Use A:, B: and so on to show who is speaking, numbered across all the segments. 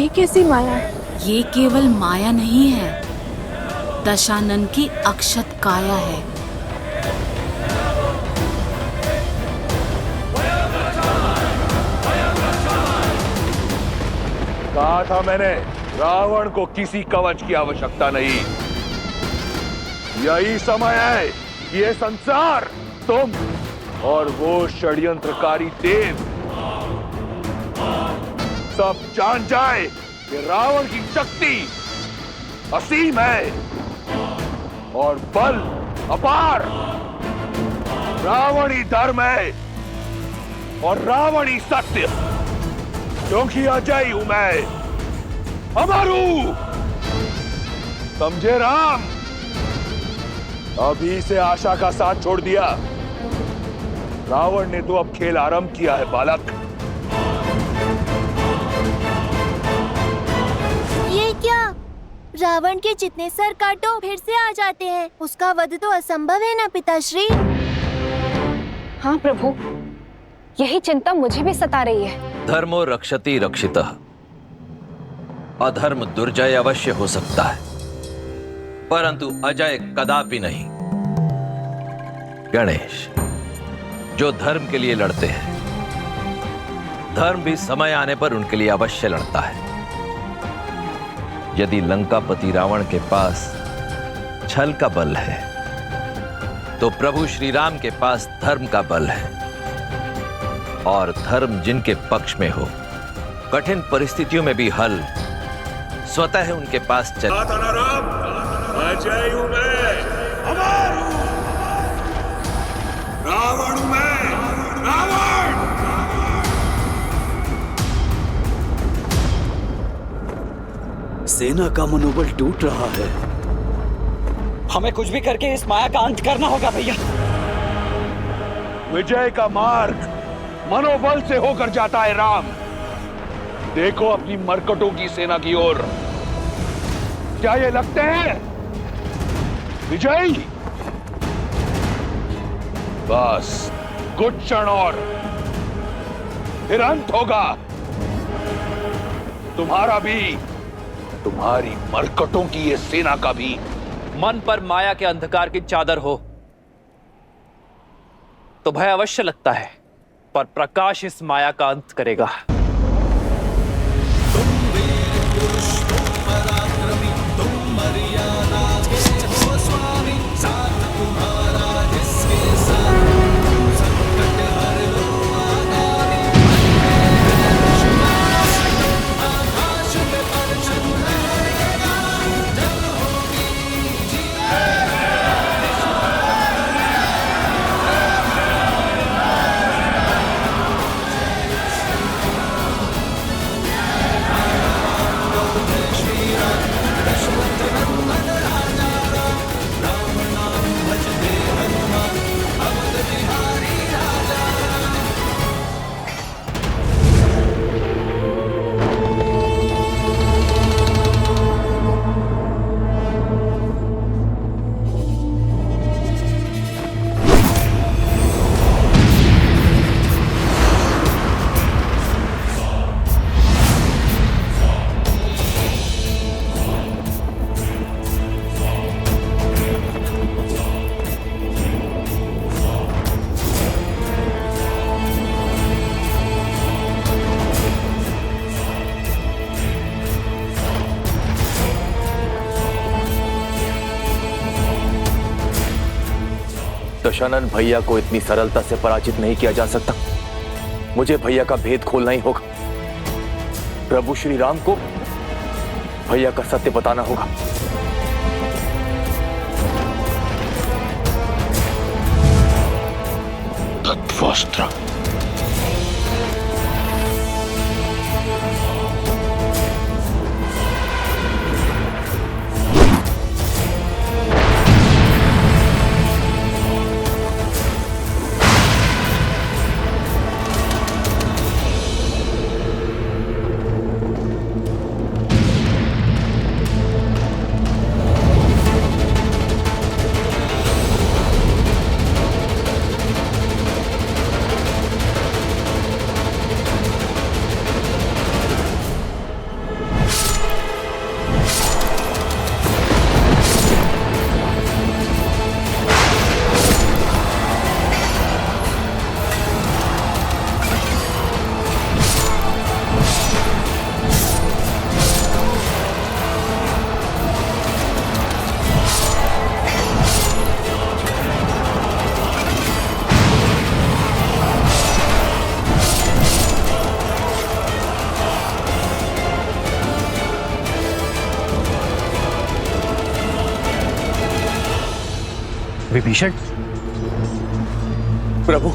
A: ये कैसी माया है?
B: ये केवल माया नहीं है, दशानन की अक्षत काया है।
C: कहा था मैंने, रावण को किसी कवच की आवश्यकता नहीं। यही समय है कि ये संसार, तुम और वो षड्यंत्रकारी देव सब जान जाए कि रावण की शक्ति असीम है और बल अपार। रावण ही धर्म है और रावण ही सत्य, क्योंकि अजय हूं मैं, अमर हूं। समझे राम? अभी से आशा का साथ छोड़ दिया। रावण ने तो अब खेल आरंभ किया है बालक।
D: ये क्या? रावण के जितने सर काटो फिर से आ जाते हैं। उसका वध तो असंभव है ना पिताश्री?
A: हाँ प्रभु, यही चिंता मुझे भी सता रही है।
E: धर्मो रक्षति रक्षितः। अधर्म दुर्जय अवश्य हो सकता है, परंतु अजय कदापि नहीं। गणेश, जो धर्म के लिए लड़ते हैं, धर्म भी समय आने पर उनके लिए अवश्य लड़ता है। यदि लंकापति रावण के पास छल का बल है, तो प्रभु श्री राम के पास धर्म का बल है। और धर्म जिनके पक्ष में हो, कठिन परिस्थितियों में भी हल स्वतः उनके पास चल।
C: राम, अजय हूं मैं, अमर हूं। रावण हूं मैं, रावण।
F: सेना का मनोबल टूट रहा है।
G: हमें कुछ भी करके इस माया का अंत करना होगा भैया।
C: विजय का मार्ग मनोबल से होकर जाता है राम। देखो अपनी मरकटों की सेना की ओर। क्या ये लगते हैं विजयी? बस कुछ क्षण और, फिर अंत होगा तुम्हारा भी, तुम्हारी मरकटों की ये सेना का भी।
G: मन पर माया के अंधकार की चादर हो तो भय अवश्य लगता है, पर प्रकाश इस माया का अंत करेगा।
H: दशानन भैया को इतनी सरलता से पराजित नहीं किया जा सकता। मुझे भैया का भेद खोलना ही होगा। प्रभु श्री राम को भैया का सत्य बताना होगा।
C: तत्वस्त्र।
G: विभीषण,
H: प्रभु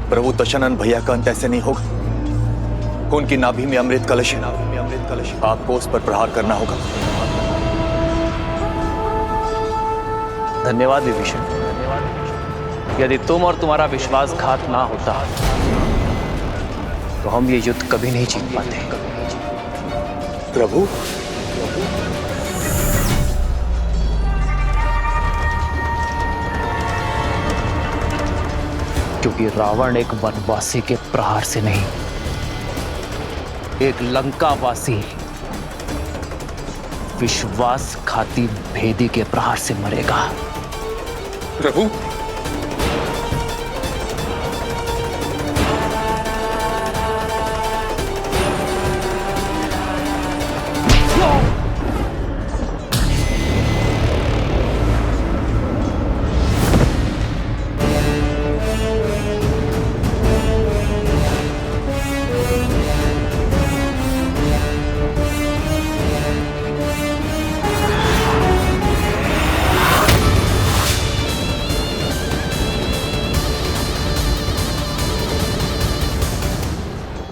H: प्रभु दशानन भैया का अंत ऐसे नहीं होगा। उनकी नाभि में अमृत कलश है, आपको उस पर प्रहार करना होगा।
G: धन्यवाद विभीषण। यदि तुम और तुम्हारा विश्वासघात ना होता तो हम ये युद्ध कभी नहीं जीत पाते।
H: प्रभु
G: क्योंकि रावण एक वनवासी के प्रहार से नहीं, एक लंकावासी विश्वासघाती भेदी के प्रहार से मरेगा।
H: प्रभु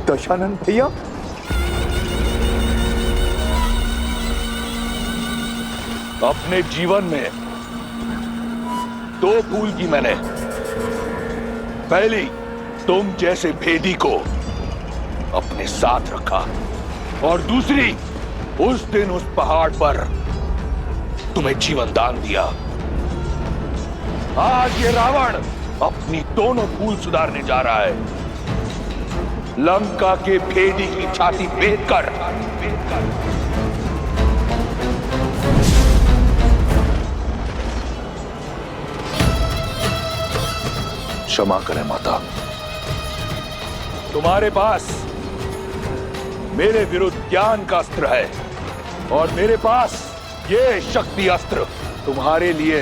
H: दशानन भैया,
C: अपने जीवन में दो भूल की मैंने। पहली, तुम जैसे भेदी को अपने साथ रखा, और दूसरी, उस दिन उस पहाड़ पर तुम्हें जीवन दान दिया। आज ये रावण अपनी दोनों भूल सुधारने जा रहा है। लंका के भेदी की छाती भेद कर क्षमा करें माता। तुम्हारे पास मेरे विरुद्ध ज्ञान का अस्त्र है, और मेरे पास ये शक्ति अस्त्र तुम्हारे लिए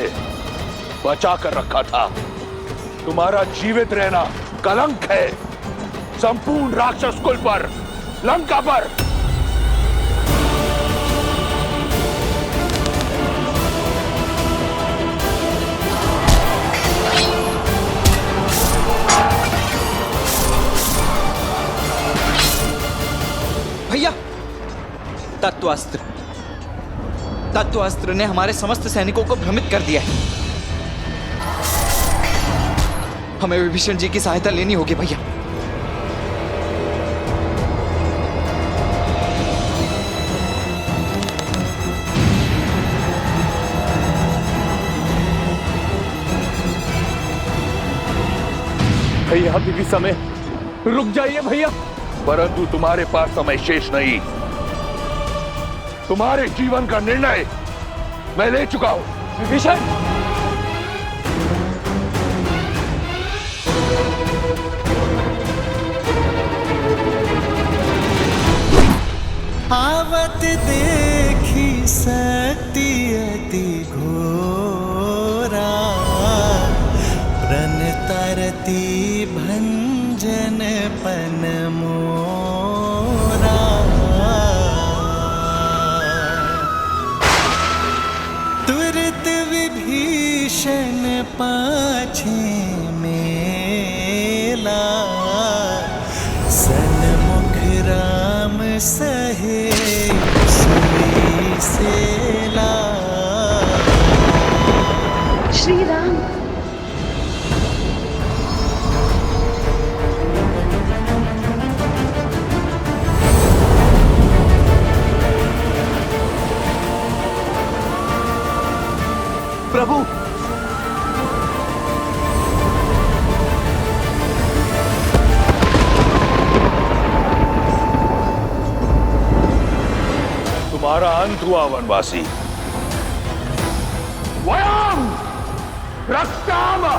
C: बचा कर रखा था। तुम्हारा जीवित रहना कलंक है संपूर्ण राक्षस कुल पर, लंका पर।
I: भैया, तत्वास्त्र ने हमारे समस्त सैनिकों को भ्रमित कर दिया है। हमें विभीषण जी की सहायता लेनी होगी भैया।
H: भैया अभी भी समय, रुक जाइए भैया।
C: परंतु तुम्हारे पास समय शेष नहीं। तुम्हारे जीवन का निर्णय मैं ले चुका हूं।
H: विभीषण,
J: आवत देखी शक्ति अति घोरा, प्रण तरती भंजन पन मोरा। तुरत विभीषण पाछे मेला, सन्मुख राम सहे सुई सेला।
A: श्री राम,
H: प्रभु
C: तुम्हारा अंत हुआ वनवासी। वयम रक्षामः।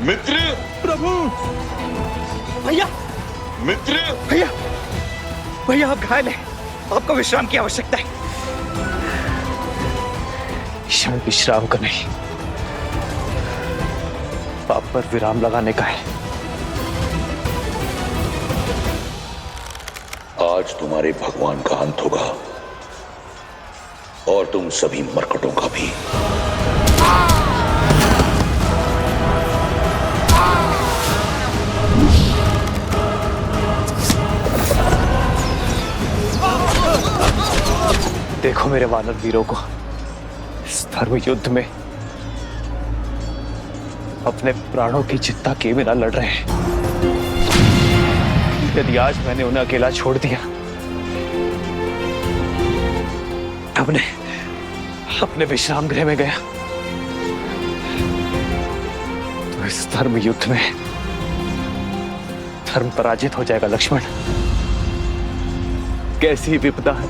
J: मित्र,
I: प्रभु,
J: भैया,
I: मित्र,
J: भैया, भैया आप घायल हैं।
I: आपको विश्राम की आवश्यकता है।
G: क्षण विश्राम का नहीं, पाप पर विराम लगाने का है।
C: आज तुम्हारे भगवान का अंत होगा और तुम सभी मरकटों का भी।
G: देखो मेरे वानर वीरों को इस धर्म युद्ध में अपने प्राणों की चिंता किए बिना लड़ रहे हैं। यदि आज मैंने उन्हें अकेला छोड़ दिया, अपने विश्राम गृह में गया, तो इस धर्म युद्ध में धर्म पराजित हो जाएगा। लक्ष्मण, कैसी विपदा है।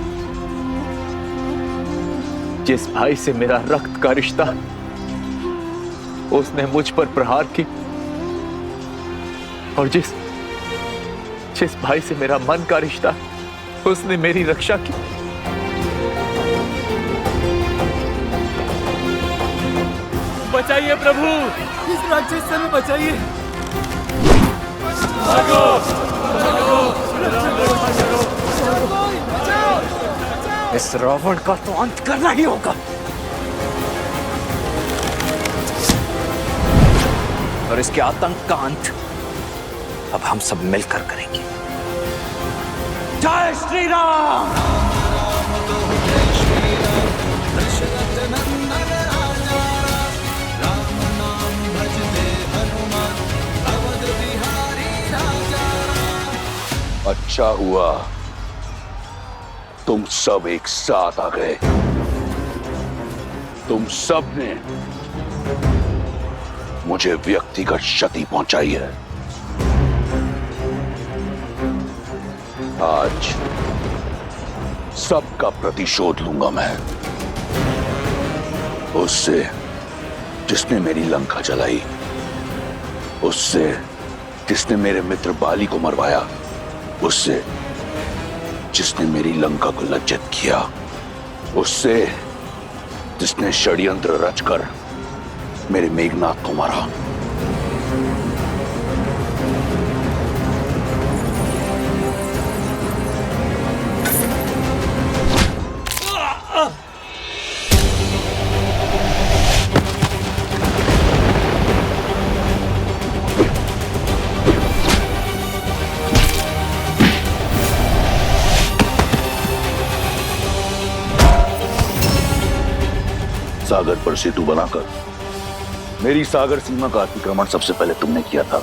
G: जिस भाई से मेरा रक्त का रिश्ता, उसने मुझ पर प्रहार की, और जिस भाई से मेरा मन का रिश्ता, उसने मेरी रक्षा की।
H: बचाइए प्रभु, इस राक्षस से हमें बचाइए।
G: इस रावण का तो अंत करना ही होगा। और इसके आतंक का अंत अब हम सब मिलकर करेंगे। जय श्री राम।
C: अच्छा हुआ तुम सब एक साथ आ गए। तुम सब ने मुझे व्यक्तिगत क्षति पहुंचाई है। आज सबका प्रतिशोध लूंगा मैं, उससे जिसने मेरी लंका जलाई, उससे जिसने मेरे मित्र बाली को मरवाया, उससे जिसने मेरी लंका को लज्जित किया, उससे जिसने षड्यंत्र रचकर मेरे मेघनाथ को मारा। सागर पर सेतु बनाकर मेरी सागर सीमा का अतिक्रमण सबसे पहले तुमने किया था।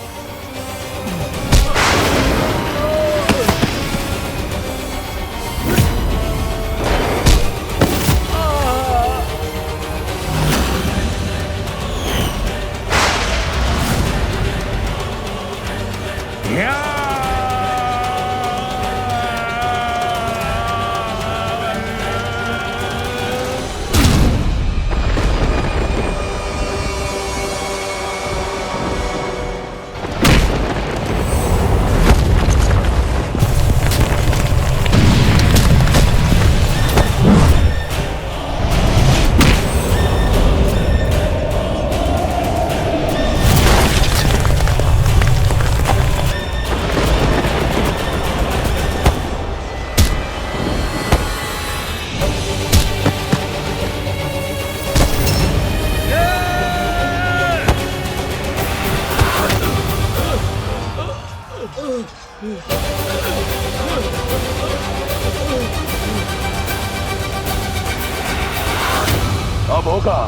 C: अब होगा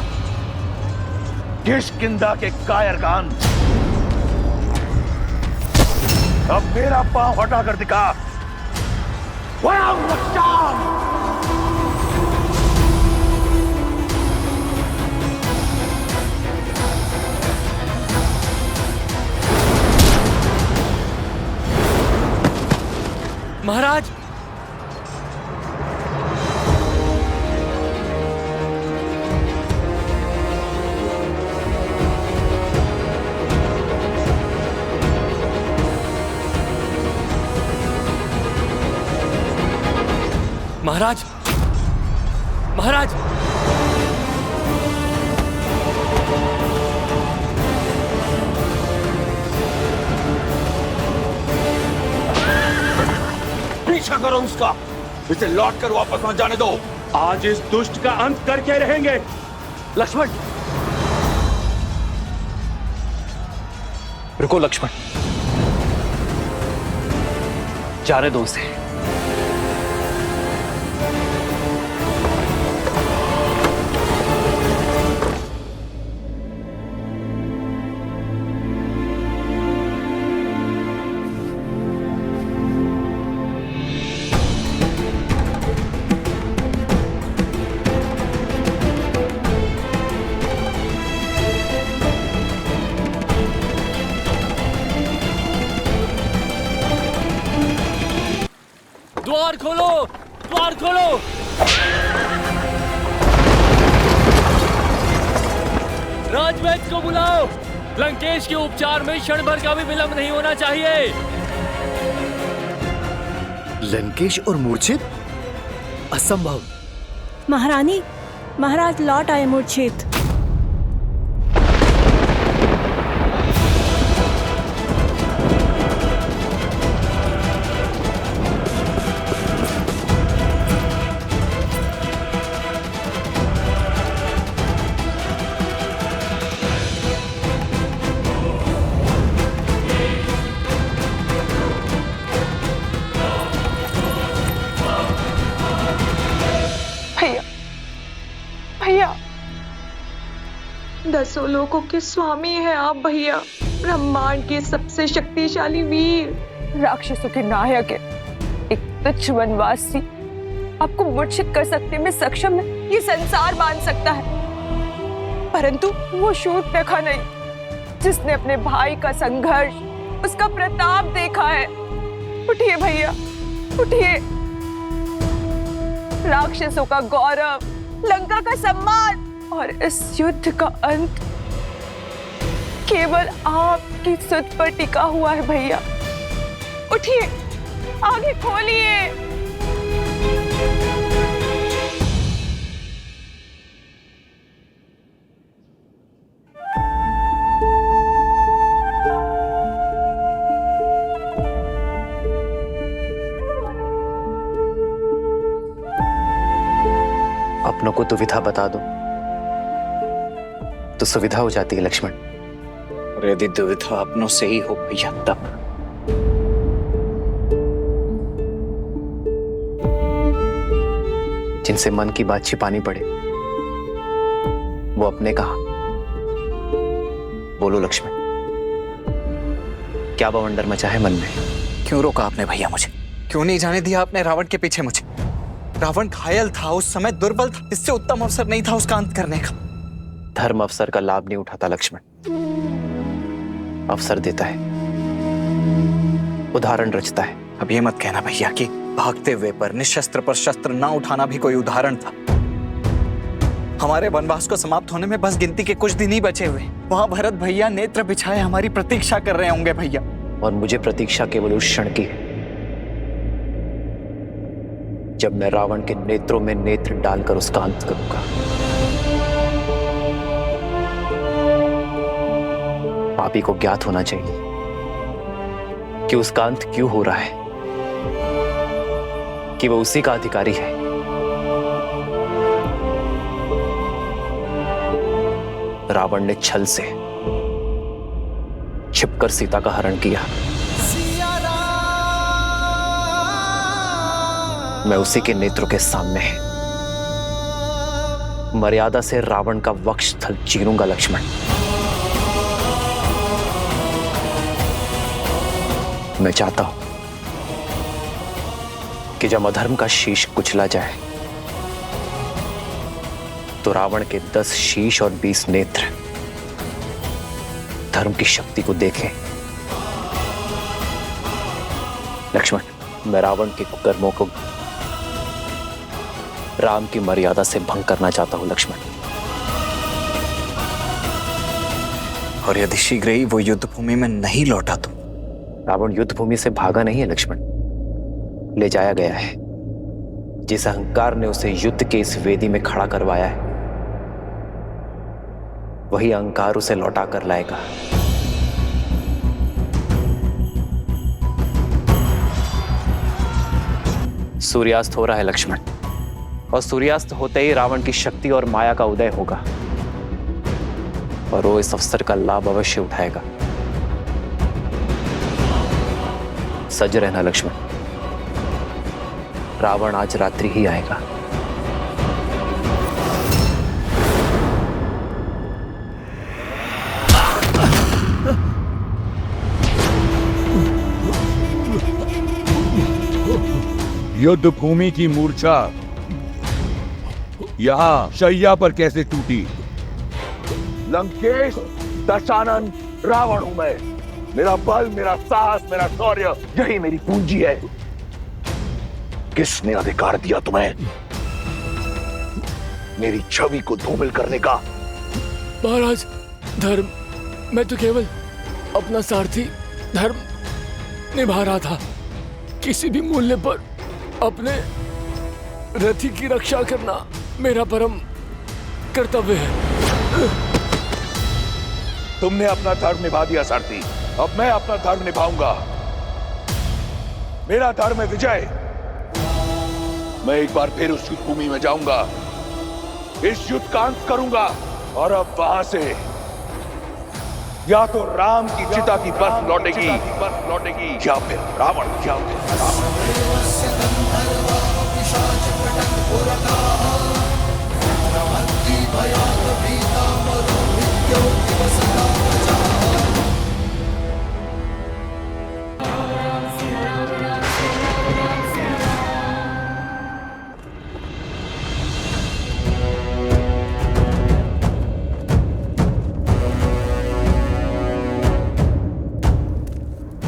C: किष्किंधा के कायर का अंत। अब मेरा पांव हटाकर दिखा।
H: महाराज, महाराज, महाराज,
C: पीछा करो उसका, इसे लौट कर वापस मत जाने दो। आज इस दुष्ट का अंत करके रहेंगे।
H: लक्ष्मण, रुको लक्ष्मण, जाने दो उसे।
G: द्वार खोलो, द्वार खोलो। राजवैद्य को बुलाओ। लंकेश के उपचार में क्षण भर का भी विलंब नहीं होना चाहिए।
F: लंकेश और मूर्छित? असंभव।
K: महारानी, महाराज लौट आए मूर्छित।
A: भैया,
L: दसों लोकों के स्वामी हैं आप भैया, ब्रह्मांड के सबसे शक्तिशाली वीर।
A: राक्षसों के नायक है। एक तुच्छ वनवासी आपको मूर्छित कर सकने में सक्षम है, ये संसार मान सकता है, परंतु वो शूर्पणखा नहीं, जिसने अपने भाई का संघर्ष, उसका प्रताप देखा है। उठिए भैया, उठिए। राक्षसों का गौरव, लंका का सम्मान और इस युद्ध का अंत केवल आपकी सुध पर टिका हुआ है भैया। उठिए, आगे खोलिए।
H: अपनों को दुविधा बता दो तो सुविधा हो जाती है लक्ष्मण।
I: और यदि दुविधा अपनों से ही हो भैया तब?
H: जिनसे मन की बात छिपानी पड़े वो अपने कहा। बोलो लक्ष्मण, क्या बवंडर मचा है मन में?
I: क्यों रोका आपने भैया मुझे? क्यों नहीं जाने दिया आपने रावण के पीछे मुझे? रावण घायल था, उस समय दुर्बल था, इससे उत्तम अवसर नहीं था उसका अंत करने का।
H: धर्म अवसर का लाभ नहीं उठाता लक्ष्मण, अवसर देता है, उदाहरण रचता है।
I: अब ये मत कहना भैया कि भागते हुए पर निशस्त्र पर शस्त्र ना उठाना भी कोई उदाहरण था। हमारे वनवास को समाप्त होने में बस गिनती के कुछ दिन ही बचे हुए। वहां भरत भैया नेत्र बिछाए हमारी प्रतीक्षा कर रहे होंगे भैया।
H: और मुझे प्रतीक्षा केवल उस क्षण की है जब मैं रावण के नेत्रों में नेत्र डालकर उसका अंत करूंगा। पापी को ज्ञात होना चाहिए कि उसका अंत क्यों हो रहा है, कि वो उसी का अधिकारी है। रावण ने छल से छिपकर सीता का हरण किया। मैं उसी के नेत्रों के सामने मर्यादा से रावण का वक्षस्थल चीरूंगा लक्ष्मण। मैं चाहता हूं कि जब अधर्म का शीश कुचला जाए तो रावण के 10 शीश और 20 नेत्र धर्म की शक्ति को देखें। लक्ष्मण, मैं रावण के कुकर्मों को राम की मर्यादा से भंग करना चाहता हूं लक्ष्मण।
I: और यदि शीघ्र ही वो युद्ध भूमि में नहीं लौटा तो?
H: रावण युद्ध भूमि से भागा नहीं है लक्ष्मण, ले जाया गया है। जिस अहंकार ने उसे युद्ध के इस वेदी में खड़ा करवाया है, वही अहंकार उसे लौटा कर लाएगा। सूर्यास्त हो रहा है लक्ष्मण, और सूर्यास्त होते ही रावण की शक्ति और माया का उदय होगा, और वो इस अवसर का लाभ अवश्य उठाएगा। सज रहना लक्ष्मण, रावण आज रात्रि ही आएगा।
C: युद्ध भूमि की मूर्छा यहाँ शैया पर कैसे टूटी? लंकेश, दशानन, रावण हूं मैं। मेरा बल, मेरा साहस, मेरा शौर्य, यही मेरी पूंजी है। किसने अधिकार दिया तुम्हें मेरी छवि को धूमिल करने का?
G: महाराज, धर्म, मैं तो केवल अपना सारथी धर्म निभा रहा था। किसी भी मूल्य पर अपने रथी की रक्षा करना मेरा परम कर्तव्य है।
C: तुमने अपना धर्म निभा दिया सारथी, अब मैं अपना धर्म निभाऊंगा। मेरा धर्म है विजय। मैं एक बार फिर उस युद्ध भूमि में जाऊंगा, इस युद्ध का अंत करूंगा, और अब वहां से या तो राम की चिता की बस लौटेगी या फिर रावण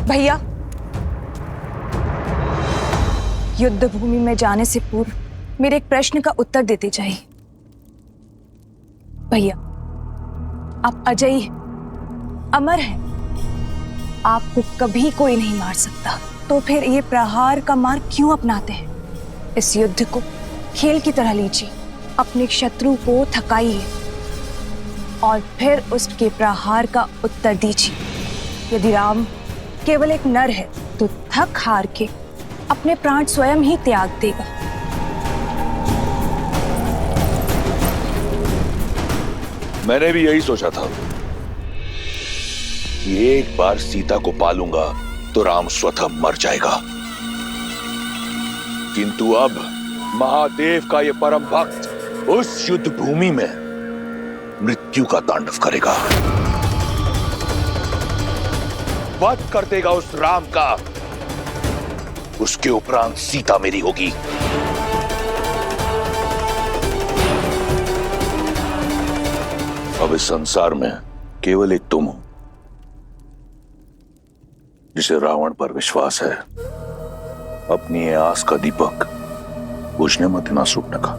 A: भैया, युद्ध भूमि में जाने से पूर्व मेरे एक प्रश्न का उत्तर देते जाइए। भैया, आप अजयी हैं, अमर हैं, आपको कभी कोई नहीं मार सकता, तो फिर ये प्रहार का मार्ग क्यों अपनाते हैं? इस युद्ध को खेल की तरह लीजिए, अपने शत्रु को थकाइए और फिर उसके प्रहार का उत्तर दीजिए। यदि राम केवल एक नर है तो थक हार के अपने प्राण स्वयं ही त्याग देगा।
C: मैंने भी यही सोचा था कि एक बार सीता को पालूंगा तो राम स्वतः मर जाएगा, किंतु अब महादेव का यह परम भक्त उस युद्ध भूमि में मृत्यु का तांडव करेगा, वध कर देगा उस राम का। उसके उपरांत सीता मेरी होगी। अब इस संसार में केवल एक तुम हो जिसे रावण पर विश्वास है। अपनी ये आस का दीपक बुझने मत देना सूर्पनखा।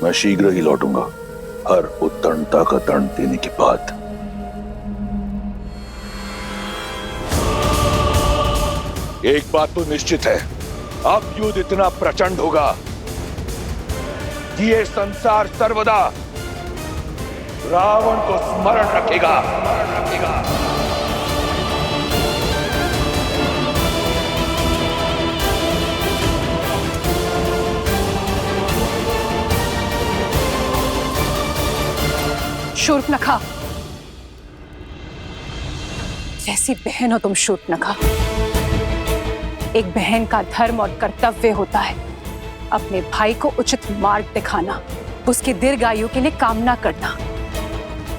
C: मैं शीघ्र ही लौटूंगा, हर उत्तरणता का दंड देने के बाद। एक बात तो निश्चित है, अब युद्ध इतना प्रचंड होगा कि ये संसार सर्वदा रावण को स्मरण रखेगा।
B: शूर्पनखा, कैसी बहन हो तुम शूर्पनखा। एक बहन का धर्म और कर्तव्य होता है अपने भाई को उचित मार्ग दिखाना, उसकी दीर्घायु के लिए कामना करना,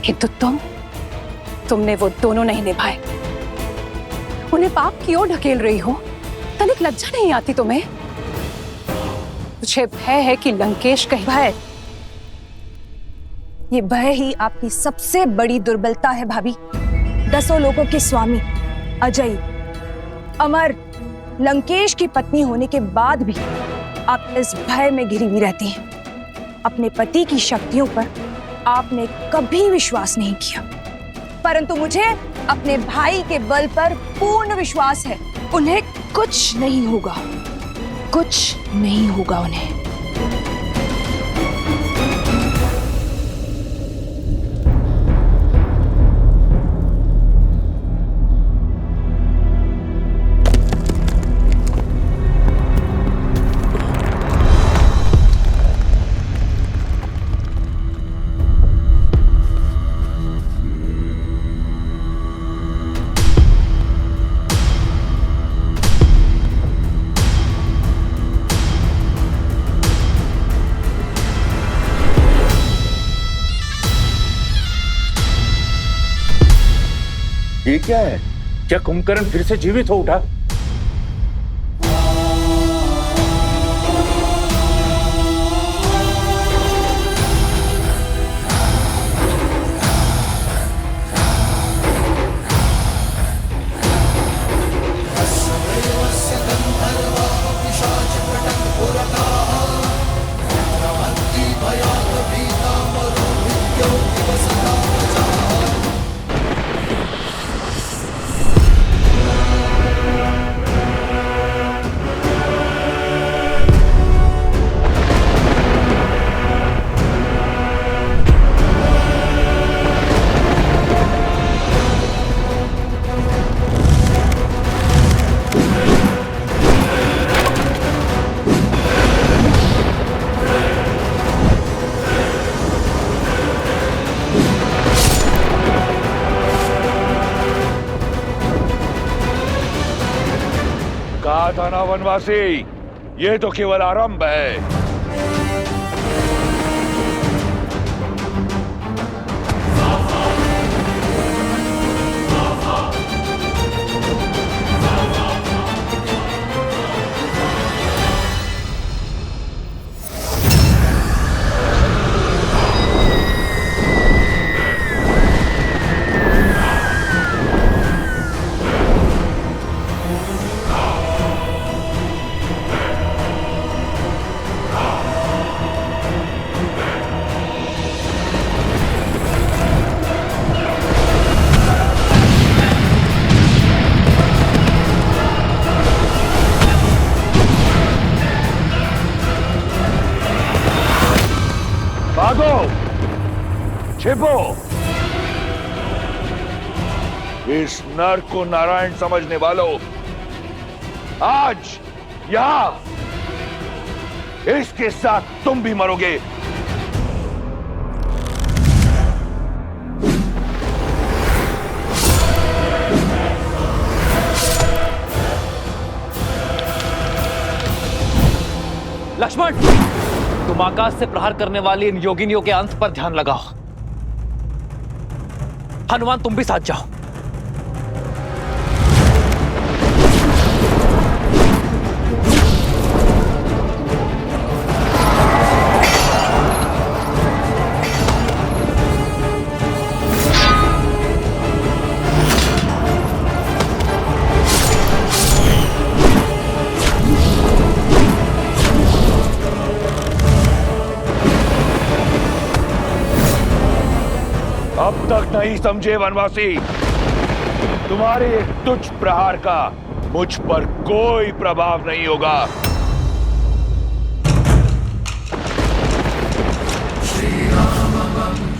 B: किंतु तुमने वो दोनों नहीं निभाए। उन्हें पाप क्यों ढकेल रही हो? तनिक लज्जा नहीं आती तुम्हें? मुझे भय है कि लंकेश कहीं।
A: भय, ये भय ही आपकी सबसे बड़ी दुर्बलता है भाभी। 10 लोगों के स्वामी, अजय, अमर, लंकेश की पत्नी होने के बाद भी आप इस भय में घिरी हुई रहती हैं। अपने पति की शक्तियों पर आपने कभी विश्वास नहीं किया, परंतु मुझे अपने भाई के बल पर पूर्ण विश्वास है। उन्हें
B: कुछ नहीं होगा, कुछ नहीं होगा उन्हें।
C: ये क्या है? क्या कुंभकर्ण फिर से जीवित हो उठा? कहा था ना वनवासी, ये तो केवल आरंभ है। भागो, छिपो। इस नर को नारायण समझने वालों, आज यहां इसके साथ तुम भी मरोगे।
E: लक्ष्मण, तुम आकाश से प्रहार करने वाली इन योगिनियों के अंत पर ध्यान लगाओ। हनुमान, तुम भी साथ जाओ।
C: अब तक नहीं समझे वनवासी, तुम्हारे एक तुच्छ प्रहार का मुझ पर कोई प्रभाव नहीं होगा।
J: श्री राम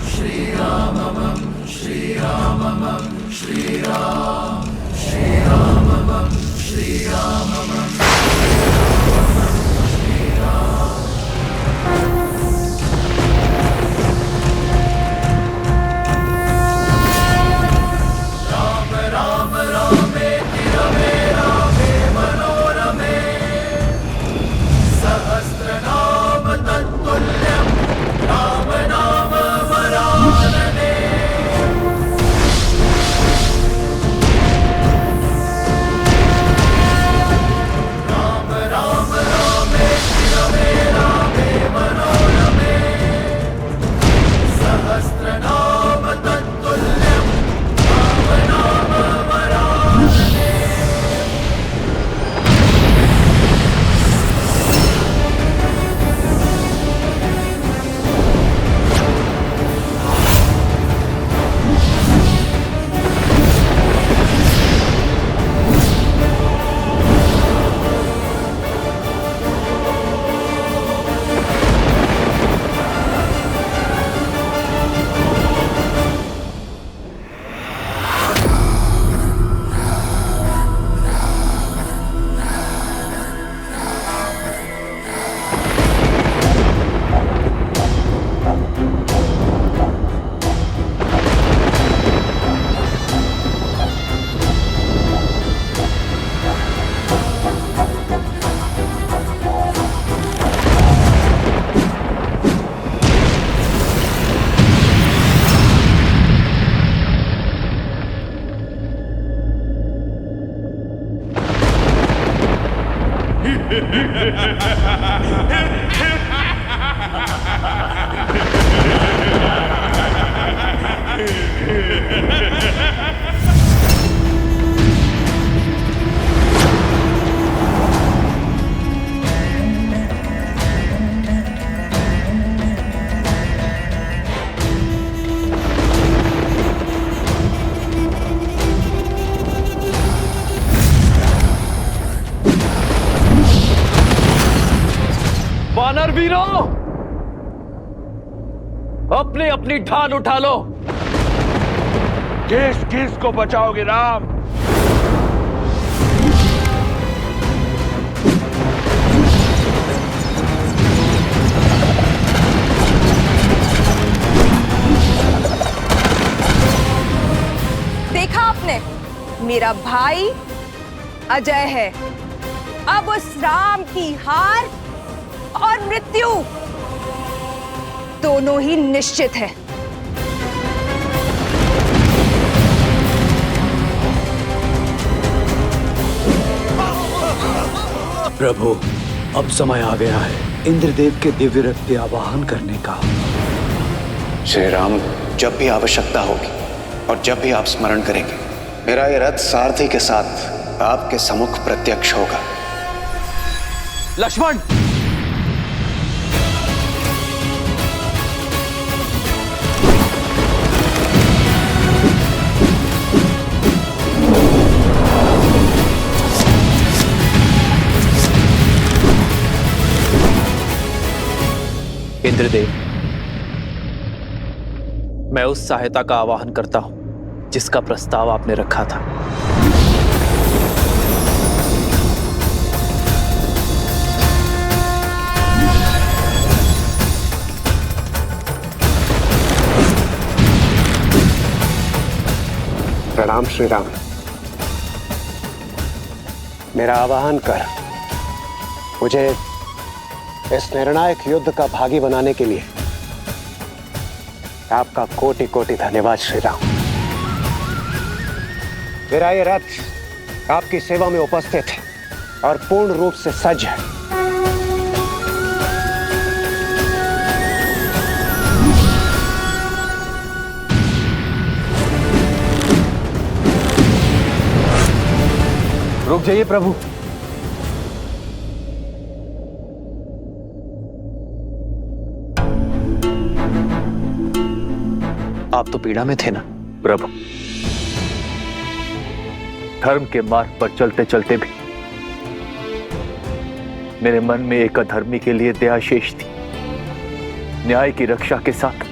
J: श्री राम श्री राम श्री राम श्री राम श्री राम
E: वानर वीरों, अपनी अपनी ढाल उठा लो।
C: किस किस को बचाओगे राम?
A: देखा आपने, मेरा भाई अजय है। अब उस राम की हार और मृत्यु दोनों ही निश्चित है।
F: प्रभु, अब समय आ गया है इंद्रदेव के दिव्य रथ के आवाहन करने का।
M: श्री राम, जब भी आवश्यकता होगी और जब भी आप स्मरण करेंगे, मेरा ये रथ सारथी के साथ आपके सम्मुख प्रत्यक्ष होगा।
E: लक्ष्मण,
H: इंद्रदेव, मैं उस सहायता का आवाहन करता हूं जिसका प्रस्ताव आपने रखा था।
M: प्रणाम श्री राम। मेरा आवाहन कर मुझे इस निर्णायक युद्ध का भागी बनाने के लिए आपका कोटि कोटि धन्यवाद श्री राम। मेरा ये रथ आपकी सेवा में उपस्थित है और पूर्ण रूप से सज्ज है।
H: रुक जाइए प्रभु। आप तो पीड़ा में थे ना
N: प्रभु। धर्म के मार्ग पर चलते चलते भी मेरे मन में एक अधर्मी के लिए दया शेष थी। न्याय की रक्षा के साथ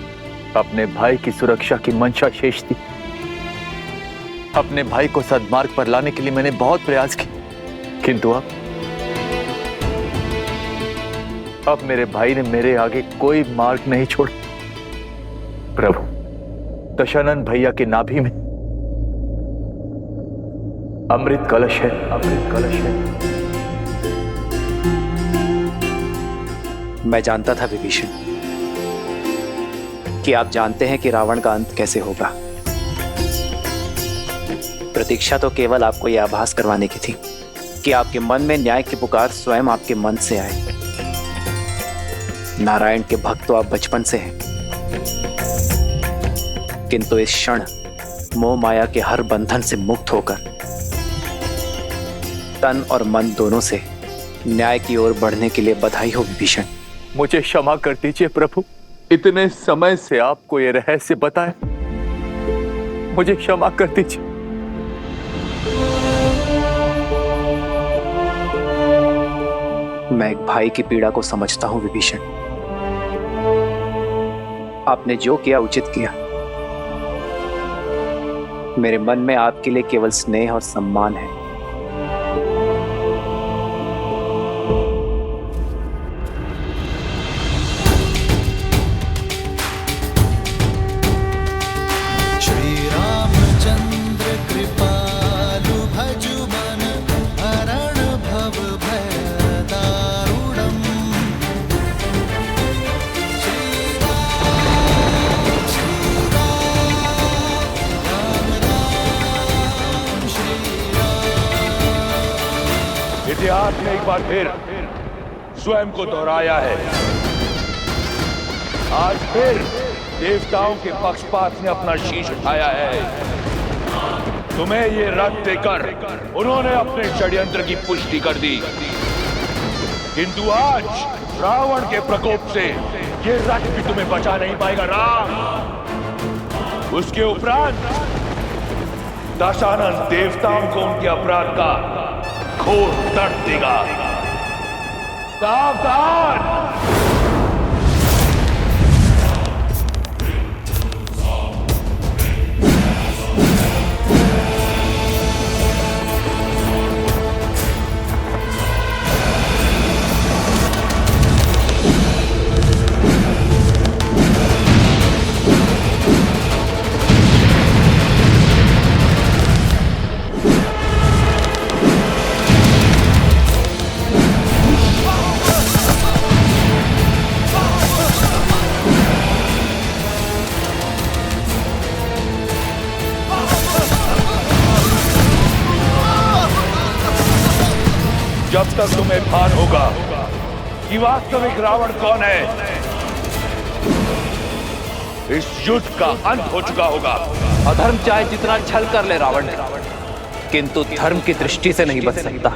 N: अपने भाई की सुरक्षा की मंशा शेष थी। अपने भाई को सद्मार्ग पर लाने के लिए मैंने बहुत प्रयास किए, किंतु अब मेरे भाई ने मेरे आगे कोई मार्ग नहीं छोड़ा। प्रभु, दशानन भैया के नाभि में अमृत कलश है, अमृत कलश है।
H: मैं जानता था विभीषण कि आप जानते हैं कि रावण का अंत कैसे होगा। प्रतीक्षा तो केवल आपको यह आभास करवाने की थी कि आपके मन में न्याय की पुकार स्वयं आपके मन से आए। नारायण के भक्त तो आप बचपन से हैं, किंतु इस क्षण मोह माया के हर बंधन से मुक्त होकर तन और मन दोनों से न्याय की ओर बढ़ने के लिए बधाई हो विभीषण।
N: मुझे क्षमा कर दीजिए प्रभु, इतने समय से आपको ये रहस्य बताए, मुझे क्षमा कर दीजिए।
H: मैं एक भाई की पीड़ा को समझता हूं विभीषण। आपने जो किया उचित किया। मेरे मन में आपके लिए केवल स्नेह और सम्मान है।
J: श्री रामचंद्र कृपालु भजु मन हरण भव भय दारुणम्।
C: इतिहास ने एक बार फिर स्वयं को दोहराया है। आज फिर देवताओं के पक्षपात ने अपना शीश उठाया है। तुम्हें ये रथ देकर उन्होंने अपने षड्यंत्र की पुष्टि कर दी, किंतु आज रावण के प्रकोप से ये रथ भी तुम्हें बचा नहीं पाएगा राम। उसके उपरांत दशानन देवताओं को उनके अपराध का घोर दंड देगा। सावधान! तक तुम्हें भान होगा कि वास्तविक रावण कौन है। इस युद्ध का अंत हो चुका होगा।
E: अधर्म चाहे जितना छल कर ले रावण, किंतु धर्म की दृष्टि से नहीं बच सकता।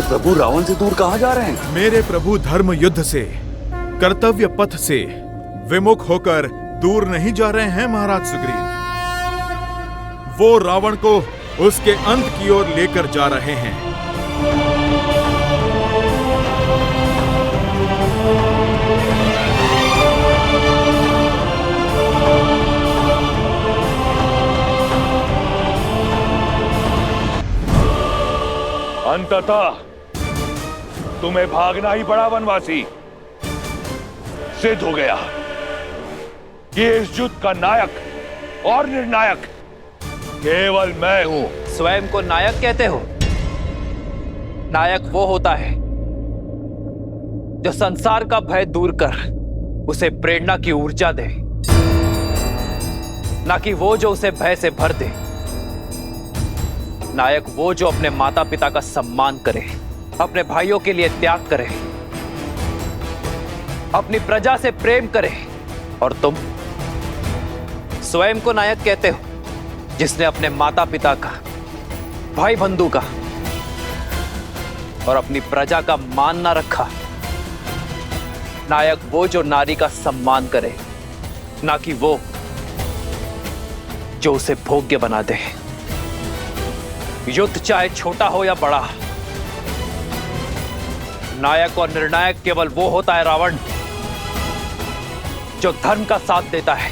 F: प्रभु रावण से दूर कहाँ जा रहे हैं?
O: मेरे प्रभु धर्म युद्ध से, कर्तव्य पथ से विमुख होकर दूर नहीं जा रहे हैं महाराज सुग्रीव। वो रावण को उसके अंत की ओर लेकर जा रहे हैं।
C: अंततः तुम्हें भागना ही पड़ा वनवासी। सिद्ध हो गया कि इस युद्ध का नायक और निर्णायक केवल मैं हूं।
E: स्वयं को नायक कहते हो? नायक वो होता है जो संसार का भय दूर कर उसे प्रेरणा की ऊर्जा दे, ना कि वो जो उसे भय से भर दे। नायक वो जो अपने माता पिता का सम्मान करे, अपने भाइयों के लिए त्याग करे, अपनी प्रजा से प्रेम करे। और तुम स्वयं को नायक कहते हो जिसने अपने माता पिता का, भाई बंधु का और अपनी प्रजा का मान ना रखा। नायक वो जो नारी का सम्मान करे, ना कि वो जो उसे भोग्य बना दे। युद्ध चाहे छोटा हो या बड़ा, नायक और निर्णायक केवल वो होता है रावण जो धर्म का साथ देता है,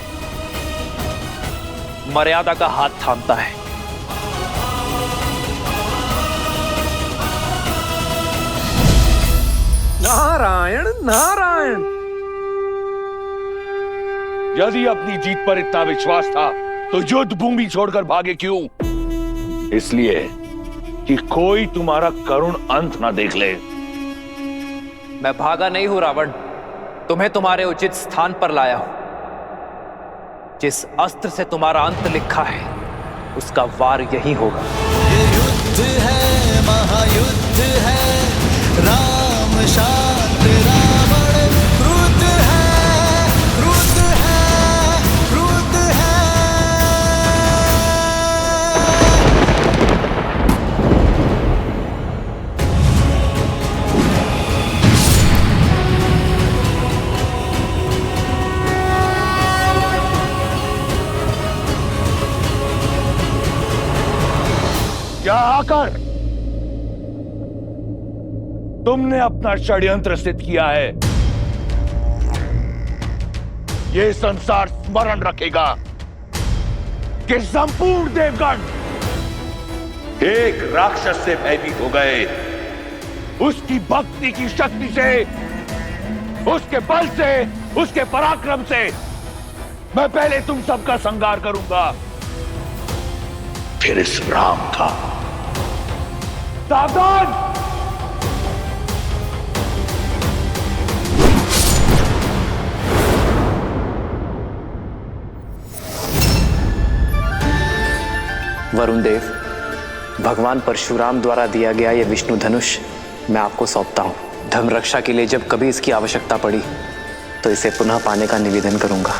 E: मर्यादा का हाथ थामता है।
C: नारायण नारायण। यदि अपनी जीत पर इतना विश्वास था तो युद्ध भूमि छोड़कर भागे क्यों? इसलिए कि कोई तुम्हारा करुण अंत ना देख ले।
E: मैं भागा नहीं हूं रावण, तुम्हें तुम्हारे उचित स्थान पर लाया हूं। जिस अस्त्र से तुम्हारा अंत लिखा है उसका वार यही होगा।
J: ये युद्ध है, महायुद्ध है, राम शांत रावण क्रुद्ध है, क्रुद्ध है, क्रुद्ध है।
C: क्या आकर तुमने अपना षड्यंत्र सिद्ध किया है? ये संसार स्मरण रखेगा कि संपूर्ण देवगण एक राक्षस से भयभीत हो गए। उसकी भक्ति की शक्ति से, उसके बल से, उसके पराक्रम से मैं पहले तुम सबका संहार करूंगा, फिर इस राम का। सावधान!
I: वरुण देव, भगवान परशुराम द्वारा दिया गया ये विष्णु धनुष मैं आपको सौंपता हूं। धर्म रक्षा के लिए जब कभी इसकी आवश्यकता पड़ी तो इसे पुनः पाने का निवेदन करूंगा।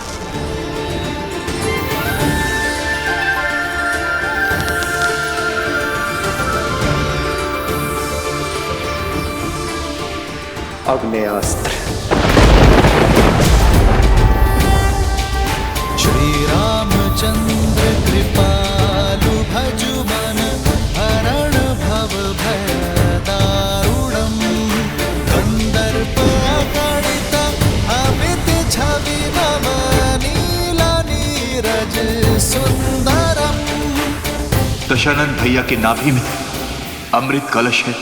M: अग्नेयास्त्र।
J: श्री रामचंद्र कृपालु भजु मन हरण भव भय दारुणम कंदर्प अगणित अमित छवि नव नीला नीरज सुंदरम।
N: दशानंद भैया की नाभि में अमृत कलश है।